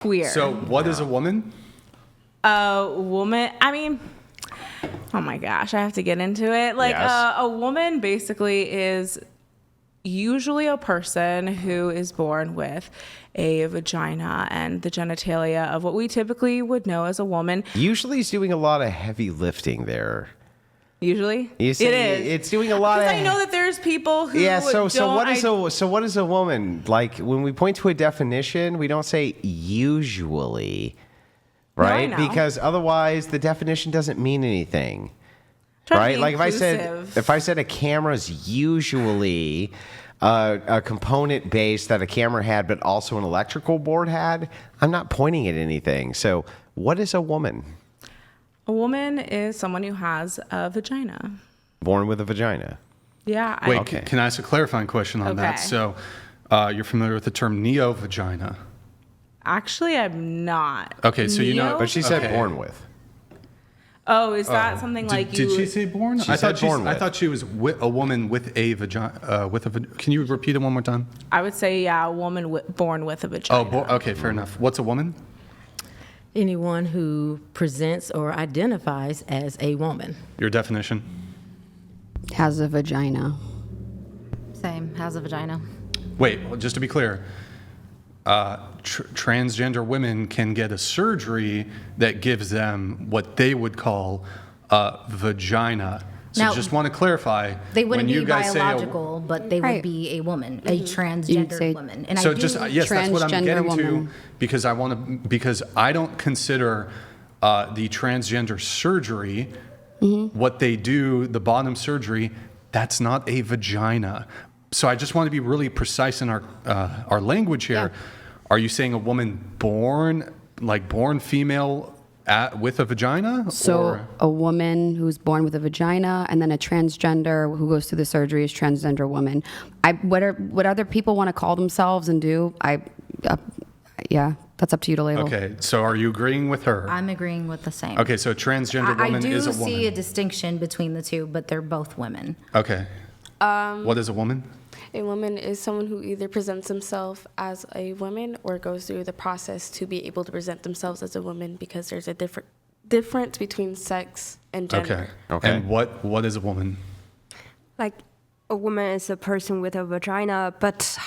queer. So what is a woman? A woman, I mean, oh my gosh, I have to get into it. Like, Yes. a woman basically is usually a person who is born with a vagina and the genitalia of what we typically would know as a woman. Usually he's doing a lot of heavy lifting there. Usually, You say it is. It's doing a lot of. Because I know that there's people who What is a woman? Like when we point to a definition, we don't say usually, right? No, I know. Because otherwise the definition doesn't mean anything. Try to Right? be Like inclusive. if I said a camera's usually a component base that a camera had, but also an electrical board had, I'm not pointing at anything. So what is a woman? A woman is someone who has a vagina. Born with a vagina. Yeah. Wait, Okay. can I ask a clarifying question on that? Okay. So you're familiar with the term neo-vagina? Actually, I'm not. Okay, so you know- Neo? But she said Okay. born with. Oh, is that something like you? Did she say born? She said born I with. thought she was a woman with a vagina. Can you repeat it one more time? I would say, yeah, a woman born with a vagina. Oh, okay, fair enough. What's a woman? Anyone who presents or identifies as a woman. Your definition? Has a vagina. Same, has a vagina. Wait, well, just to be clear, transgender women can get a surgery that gives them what they would call a vagina. So Now, just want to clarify. They wouldn't when you be guys biological, but they would Right. be a woman, a You'd transgender say- woman. And So I do, just yes, that's what I'm transgender getting to woman. because I don't consider the transgender surgery what they do, the bottom surgery. That's not a vagina. So I just want to be really precise in our language here. Are you saying a woman born female with a vagina? So or? a woman who's born with a vagina, and then a transgender who goes through the surgery is transgender woman. What other people want to call themselves and do, yeah, that's up to you to label. Okay, so are you agreeing with her? I'm agreeing with the same. Okay, so a transgender I woman do is a woman. see a distinction between the two, but they're both women. Okay. What is a woman? A woman is someone who either presents themselves as a woman or goes through the process to be able to present themselves as a woman, because there's a difference between sex and gender. Okay. And what is a woman? Like a woman is a person with a vagina, but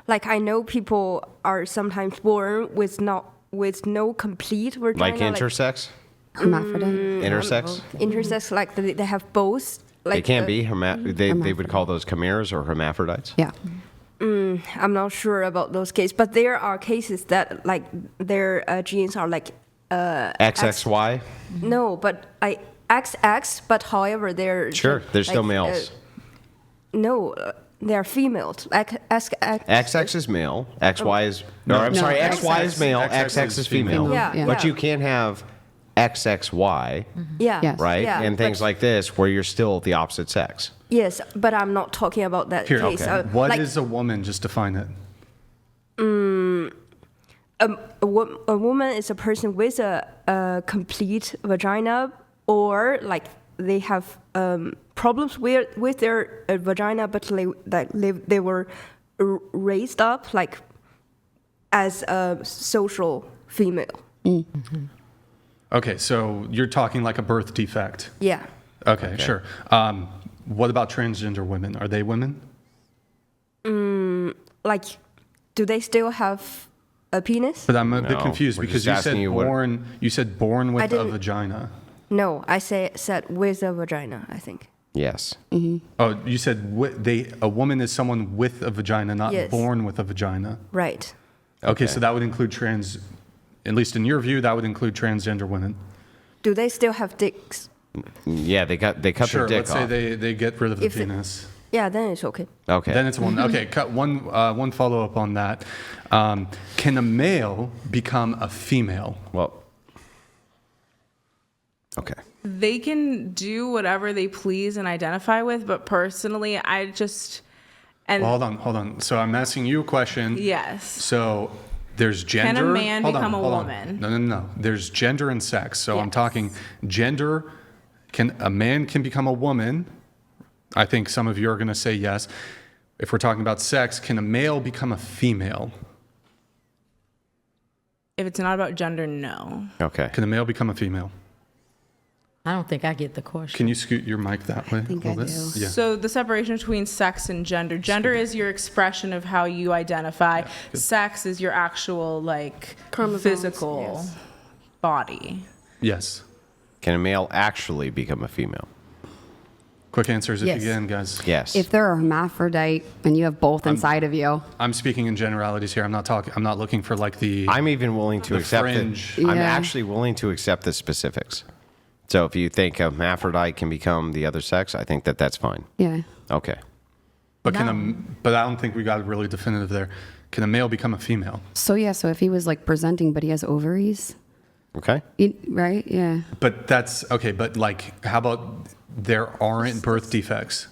like I know people are sometimes born with no complete vagina. Like intersex? Hermaphrodite. Intersex? Intersex, like they have both. Like They can be. They would call those chimeras or hermaphrodites. Yeah. I'm not sure about those cases, but there are cases that like their genes are like XXY? no, but like XX, but however they're Sure, they're still like, males. No, they're females. Like XX is male. XY is. Or I'm sorry, XY is male. XX is female. Yeah, But yeah. you can have XXY, Yeah. Yes. right? Yeah, And things but- like this where you're still the opposite sex. Yes, but I'm not talking about that Here, case. okay. What is like, a woman? Just define it. a woman is a person with a complete vagina, or like they have problems with their vagina, but they were raised up like as a social female. Okay, so you're talking like a birth defect. Yeah. Okay, sure. What about transgender women? Are they women? Like, do they still have a penis? But I'm a bit No, confused we're because just you said asking you what- born. You said born I with a didn't- vagina. No, I said with a vagina, I think. Yes. Oh, you said a woman is someone with a vagina, not Yes. born with a vagina. Right. Okay, so that would include at least in your view, that would include transgender women. Do they still have dicks? Yeah, they cut Sure, their dick let's say off. they get rid of the If it- penis. Yeah, then it's okay. Okay. Then it's a woman. Okay, cut one follow up on that. Can a male become a female? Well. Okay. They can do whatever they please and identify with, but personally, I just and Well, hold on. So I'm asking you a question. yes, So there's gender. man Hold on, become a hold on. woman? No. There's gender and sex. So I'm Yes. talking gender. A man can become a woman? I think some of you are going to say yes. If we're talking about sex, can a male become a female? If it's not about gender, no. Okay. Can a male become a female? I don't think I get the question. Can you scoot your mic that way? I think I do. Yeah. So the separation between sex and gender. Gender is your expression of how you identify. Sex is your actual like Chromosomes, physical yes. body. Yes. Can a male actually become a female? Quick answers if Yes. you can, guys. Yes. If they're a hermaphrodite and you have both inside of you, I'm speaking in generalities here. I'm not looking for like the. I'm even willing to The accept fringe. it. I'm Yeah. actually willing to accept the specifics. So if you think a hermaphrodite can become the other sex, I think that that's fine. yeah. Okay. But but I don't think we got really definitive there. Can a male become a female? So yeah, so if he was like presenting, but he has ovaries, Okay. right? Yeah. But that's okay. But like, how about there aren't birth defects?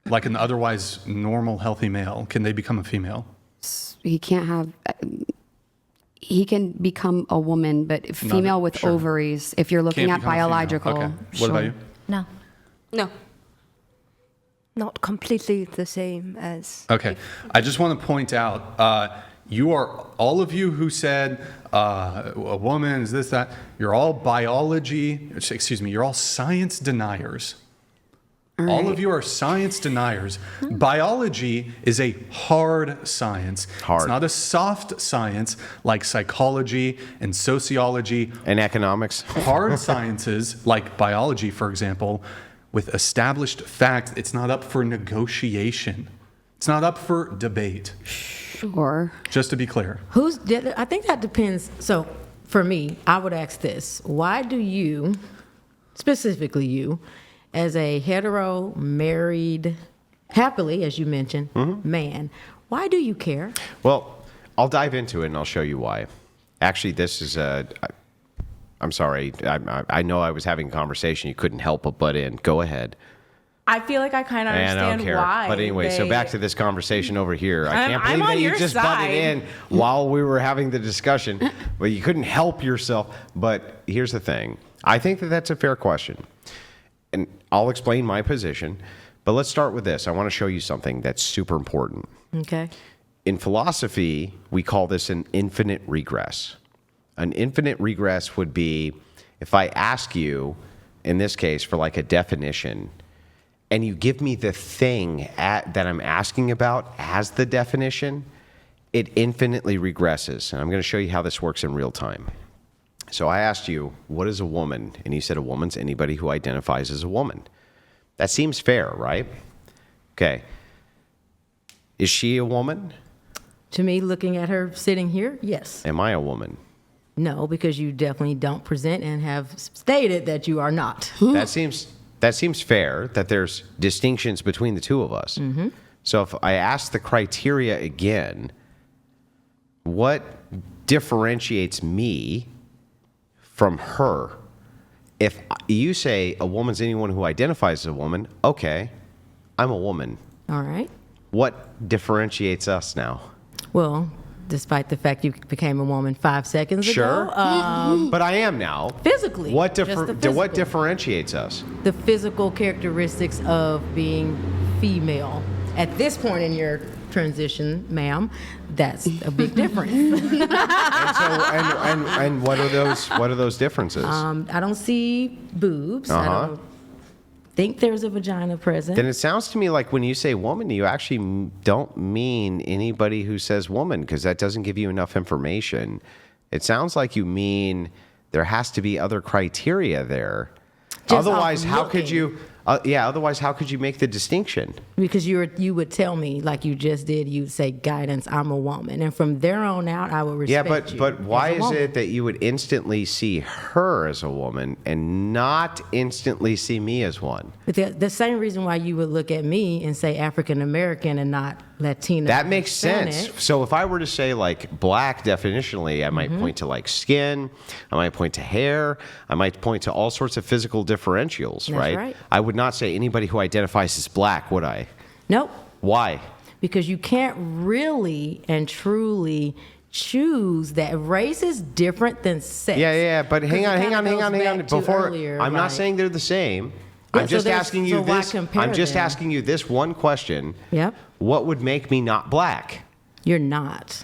Like an otherwise normal, healthy male, can they become a female? He can't have. He can become a woman, but female with sure. ovaries. If you're looking Can't at become a female. biological. Okay. What about you? No. No. Not completely the same as. Okay. I just want to point out, you are, all of you who said a woman is this, that, you're all you're all science deniers. All of you are science deniers. Biology is a hard science. Hard. It's not a soft science like psychology and sociology. And economics. Hard sciences, like biology, for example, with established facts, it's not up for negotiation. It's not up for debate, Or just to be clear. I think that depends. So for me, I would ask this. Why do you, specifically you, as a hetero, married, happily, as you mentioned, man, why do you care? Well, I'll dive into it and I'll show you why. Actually, this is I'm sorry. I know I was having a conversation. You couldn't help but butt in. Go ahead. I feel like I kind of And I understand don't care. why. But anyway, so back to this conversation over here. I can't I'm believe that on you your just side. butted in while we were having the discussion. But you couldn't help yourself. But here's the thing. I think that that's a fair question. And I'll explain my position. But let's start with this. I want to show you something that's super important. Okay. In philosophy, we call this an infinite regress. An infinite regress would be if I ask you, in this case, for like a definition, and you give me the thing that I'm asking about as the definition, it infinitely regresses. And I'm going to show you how this works in real time. So I asked you, what is a woman? And you said a woman's anybody who identifies as a woman. That seems fair, right? Okay. Is she a woman? To me, looking at her sitting here, yes. Am I a woman? No, because you definitely don't present and have stated that you are not. That seems fair, that there's distinctions between the two of us. Mm-hmm. So if I ask the criteria again, what differentiates me from her? If you say a woman's anyone who identifies as a woman, okay, I'm a woman. All right. What differentiates us now? Well, despite the fact you became a woman 5 seconds Sure. ago, But I am now. physically. What just the physical. what differentiates us? The physical characteristics of being female. At this point in your transition, ma'am, that's a big difference. And what are those differences? I don't see boobs. I don't think there's a vagina present. Then it sounds to me like when you say woman, you actually don't mean anybody who says woman, because that doesn't give you enough information. It sounds like you mean there has to be other criteria there. Just Otherwise, off how could looking. you? Otherwise, how could you make the distinction? Because you would tell me, like you just did, you'd say, guidance, I'm a woman. And from there on out, I would respect you. But why as a is woman. it that you would instantly see her as a woman and not instantly see me as one? But the same reason why you would look at me and say African American and not Latina. That makes Hispanic. sense. So if I were to say like black definitionally, I might point to like skin, I might point to hair, I might point to all sorts of physical differentials, That's right? right. I would not say anybody who identifies as black, would I? Nope. Why? Because you can't really and truly choose that race is different than sex. Yeah, but hang on. back to Before, earlier, I'm not like- saying they're the same. Yeah, I'm so just there's- asking you so why this. compare I'm just them? asking you this one question. Yep. What would make me not black? You're not.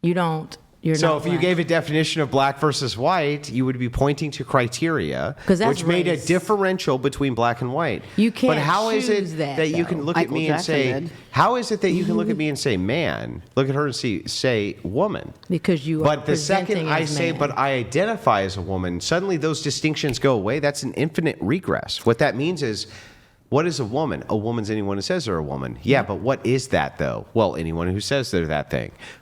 You don't. You're So not if you black. gave a definition of black versus white, you would be pointing to criteria, 'Cause that's which made a race. differential between black and white. You can't But how is choose it that, you can though. look at Michael me and Jackson say, did. how is it that you can look at me and say man, look at her and say woman? because you are But the second presenting I as say, man. but I identify as a woman, suddenly those distinctions go away. That's an infinite regress. What that means is, what is a woman? A woman's anyone who says they're a woman. Yeah, but what is that though? Well, anyone who says they're that thing.